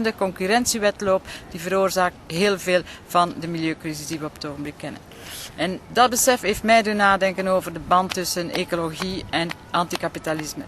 De concurrentiewetloop die veroorzaakt heel veel van de milieucrisis die we op het ogenblik kennen. En dat besef heeft mij doen nadenken over de band tussen ecologie en anticapitalisme.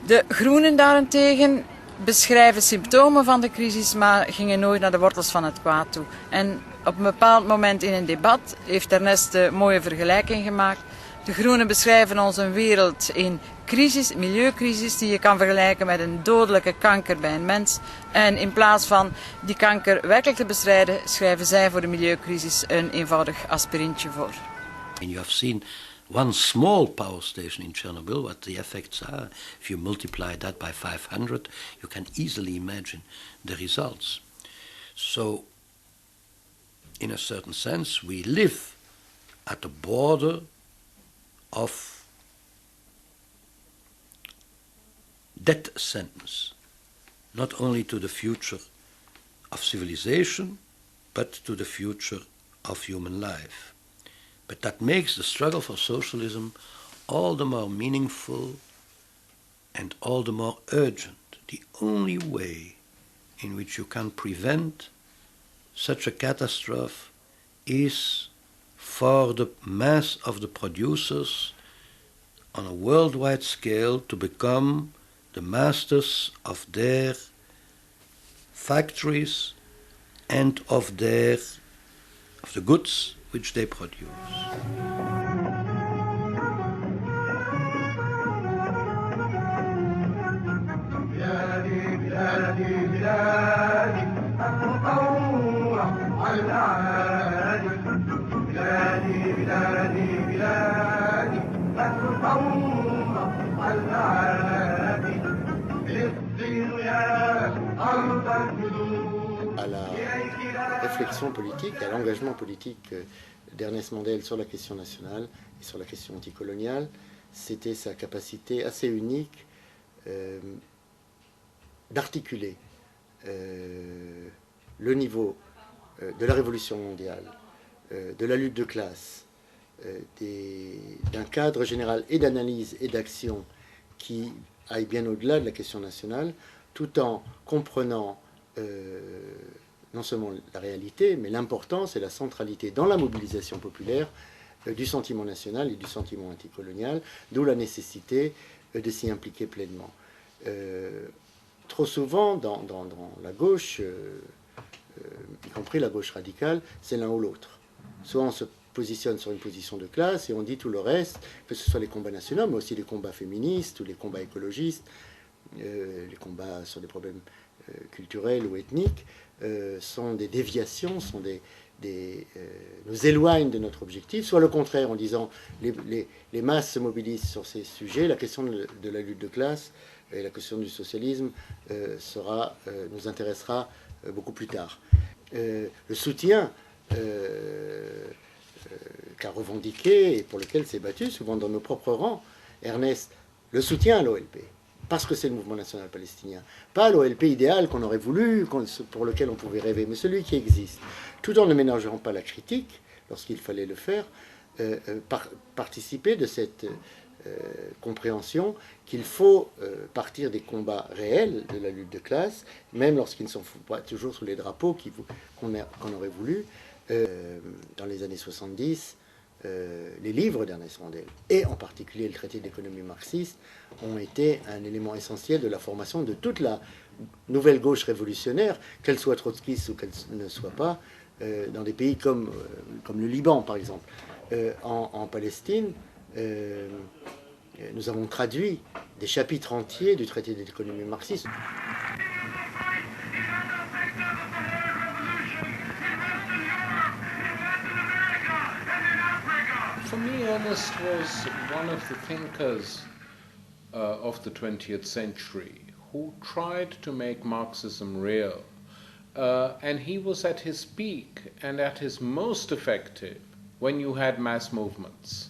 De groenen daarentegen beschrijven symptomen van de crisis, maar gingen nooit naar de wortels van het kwaad toe. En op een bepaald moment in een debat heeft Ernest een mooie vergelijking gemaakt. De groenen beschrijven ons een wereld in crisis, milieucrisis, die je kan vergelijken met een dodelijke kanker bij een mens. En in plaats van die kanker werkelijk te bestrijden, schrijven zij voor de milieucrisis een eenvoudig aspirintje voor. And you have seen one small power station in Chernobyl, what the effects are. If you multiply that by 500, you can easily imagine the results. So, in a certain sense, we live at the border of death sentence, not only to the future of civilization, but to the future of human life. But that makes the struggle for socialism all the more meaningful and all the more urgent. The only way in which you can prevent such a catastrophe is for the mass of the producers on a worldwide scale to become the masters of their factories and of the goods which they produce. À la réflexion politique, à l'engagement politique d'Ernest Mandel sur la question nationale et sur la question anticoloniale, c'était sa capacité assez unique d'articuler le niveau de la révolution mondiale, de la lutte de classe, d'un cadre général et d'analyse et d'action qui aille bien au-delà de la question nationale, tout en comprenant non seulement la réalité, mais l'importance et la centralité dans la mobilisation populaire du sentiment national et du sentiment anticolonial, d'où la nécessité de s'y impliquer pleinement. Trop souvent, dans la gauche, y compris la gauche radicale, c'est l'un ou l'autre. Soit on se positionne sur une position de classe et on dit tout le reste, que ce soit les combats nationaux, mais aussi les combats féministes ou les combats écologistes, les combats sur des problèmes culturels ou ethniques, sont des déviations, nous éloignent de notre objectif, soit le contraire, en disant les masses se mobilisent sur ces sujets, la question de la lutte de classe et la question du socialisme nous intéressera beaucoup plus tard. Le soutien qu'a revendiqué et pour lequel s'est battu, souvent dans nos propres rangs, Ernest, le soutien à l'OLP, parce que c'est le mouvement national palestinien, pas l'OLP idéal qu'on aurait voulu, pour lequel on pouvait rêver, mais celui qui existe, tout en ne ménageant pas la critique, lorsqu'il fallait le faire, participer de cette compréhension qu'il faut partir des combats réels de la lutte de classe, même lorsqu'ils ne sont pas toujours sous les drapeaux qu'on aurait voulu. Dans les années 70, les livres d'Ernest Mandel, et en particulier le traité d'économie marxiste, ont été un élément essentiel de la formation de toute la nouvelle gauche révolutionnaire, qu'elle soit trotskiste ou qu'elle ne soit pas, dans des pays comme le Liban, par exemple. En Palestine, nous avons traduit des chapitres entiers du traité d'économie marxiste. For me, Ernest was one of the thinkers of the 20th century who tried to make Marxism real. And he was at his peak and at his most effective when you had mass movements.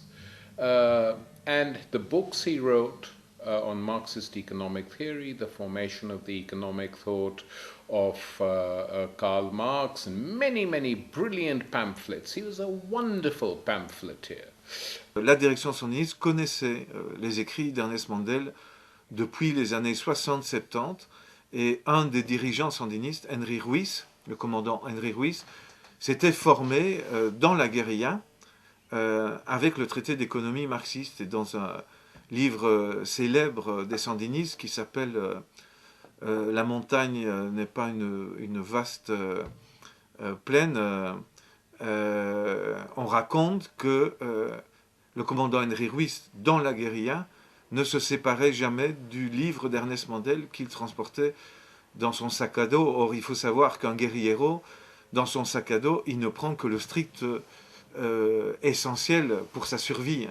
And the books he wrote on Marxist economic theory, the formation of the economic thought of Karl Marx, and many, many brilliant pamphlets. He was a wonderful pamphleteer. La direction sioniste connaissait les écrits d'Ernest Mandel depuis les années 60-70 Et un des dirigeants sandinistes, Henry Ruiz, le commandant Henry Ruiz, s'était formé dans la guérilla avec le traité d'économie marxiste. Et dans un livre célèbre des sandinistes qui s'appelle La montagne n'est pas une vaste plaine, on raconte que le commandant Henry Ruiz, dans la guérilla, ne se séparait jamais du livre d'Ernest Mandel qu'il transportait dans son sac à dos. Or, il faut savoir qu'un guérillero, dans son sac à dos, il ne prend que le strict essentiel pour sa survie.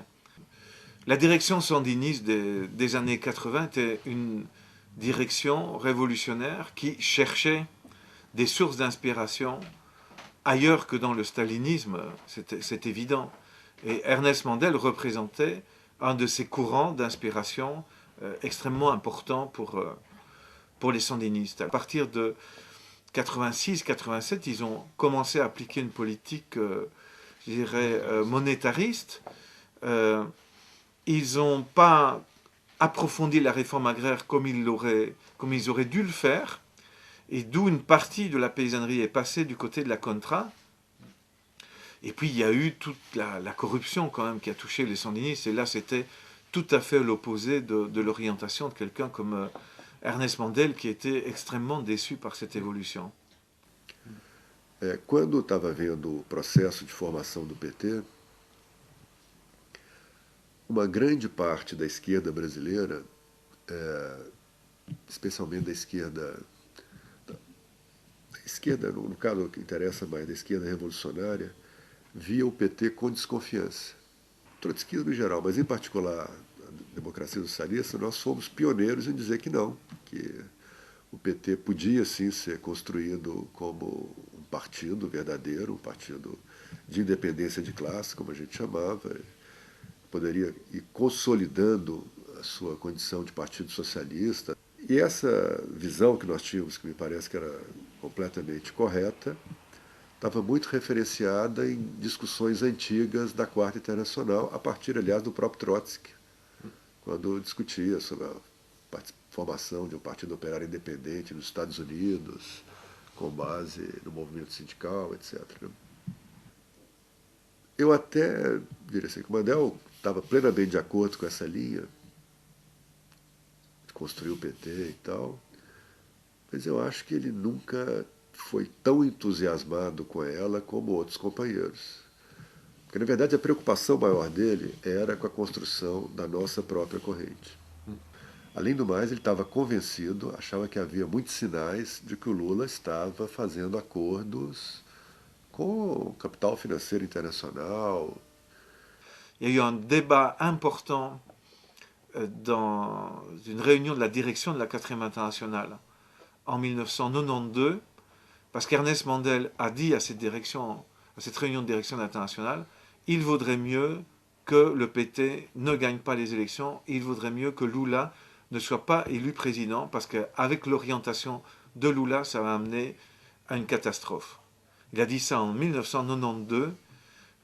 La direction sandiniste des années 80 était une direction révolutionnaire qui cherchait des sources d'inspiration ailleurs que dans le stalinisme, c'est évident. Et Ernest Mandel représentait un de ces courants d'inspiration extrêmement importants pour les sandinistes. À partir de 86-87, ils ont commencé à appliquer une politique, je dirais, monétariste. Ils n'ont pas approfondi la réforme agraire comme ils auraient dû le faire, et d'où une partie de la paysannerie est passée du côté de la contra. Et puis il y a eu toute la corruption quand même qui a touché les sandinistes, et là c'était tout à fait l'opposé de l'orientation de quelqu'un comme Ernest Mandel, qui était extrêmement déçu par cette évolution. Quando estava vendo o processo de formação do PT, uma grande parte da esquerda brasileira, especialmente da esquerda, no caso que interessa mais, da esquerda revolucionária, via o PT com desconfiança. Trotskismo em geral, mas em particular a democracia socialista, nós fomos pioneiros em dizer que não, que o PT podia sim ser construído como um partido verdadeiro, um partido de independência de classe, como a gente chamava, poderia ir consolidando a sua condição de partido socialista. E essa visão que nós tínhamos, que me parece que era completamente correta, estava muito referenciada em discussões antigas da Quarta Internacional, a partir, aliás, do próprio Trotsky, quando discutia sobre a formação de um partido operário independente nos Estados Unidos, com base no movimento sindical, etc. Eu até diria assim que o Mandel estava plenamente de acordo com essa linha, de construir o PT e tal, mas eu acho que ele nunca foi tão entusiasmado com ela como outros companheiros. Porque, na verdade, a preocupação maior dele era com a construção da nossa própria corrente. Além do mais, ele estava convencido, achava que havia muitos sinais de que o Lula estava fazendo acordos com o capital financeiro international. Il y a eu un débat important dans une réunion de la direction de la 4e internationale en 1992, parce qu'Ernest Mandel a dit à cette réunion de direction internationale, il vaudrait mieux que le PT ne gagne pas les élections, il vaudrait mieux que Lula ne soit pas élu président, parce qu'avec l'orientation de Lula, ça va amener à une catastrophe. Il a dit ça en 1992.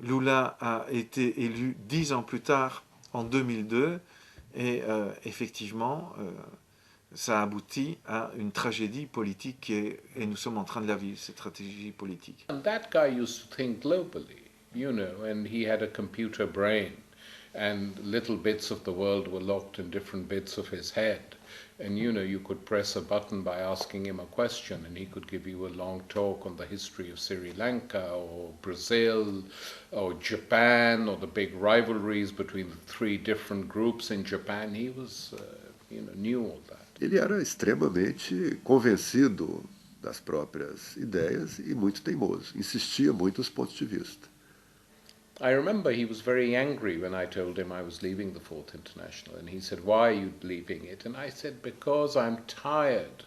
Lula a été élu 10 ans plus tard, en 2002, et effectivement, ça aboutit à une tragédie politique, et nous sommes en train de la vivre, cette tragédie politique. And that guy used to think globally, you know, and he had a computer brain, and little bits of the world were locked in different bits of his head. And you know, you could press a button by asking him a question, and he could give you a long talk on the history of Sri Lanka or Brazil or Japan or the big rivalries between the 3 different groups in Japan. He was, knew all that. Ele era extremamente convencido das próprias ideias e muito teimoso, insistia muito nos pontos de vista. I remember he was very angry when I told him I was leaving the Fourth International, and he said, "Why are you leaving it?" And I said, "Because I'm tired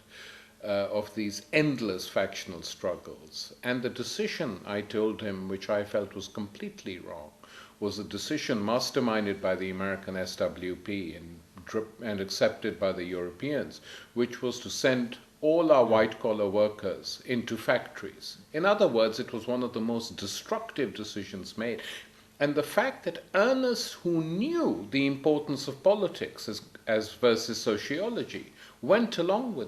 of these endless factional struggles." And the decision, I told him, which I felt was completely wrong, was a decision masterminded by the American SWP and accepted by the Europeans, which was to send all our white-collar workers into factories. In other words, it was one of the most destructive decisions made. And the fact that Ernest, who knew the importance of politics as versus sociology, went along with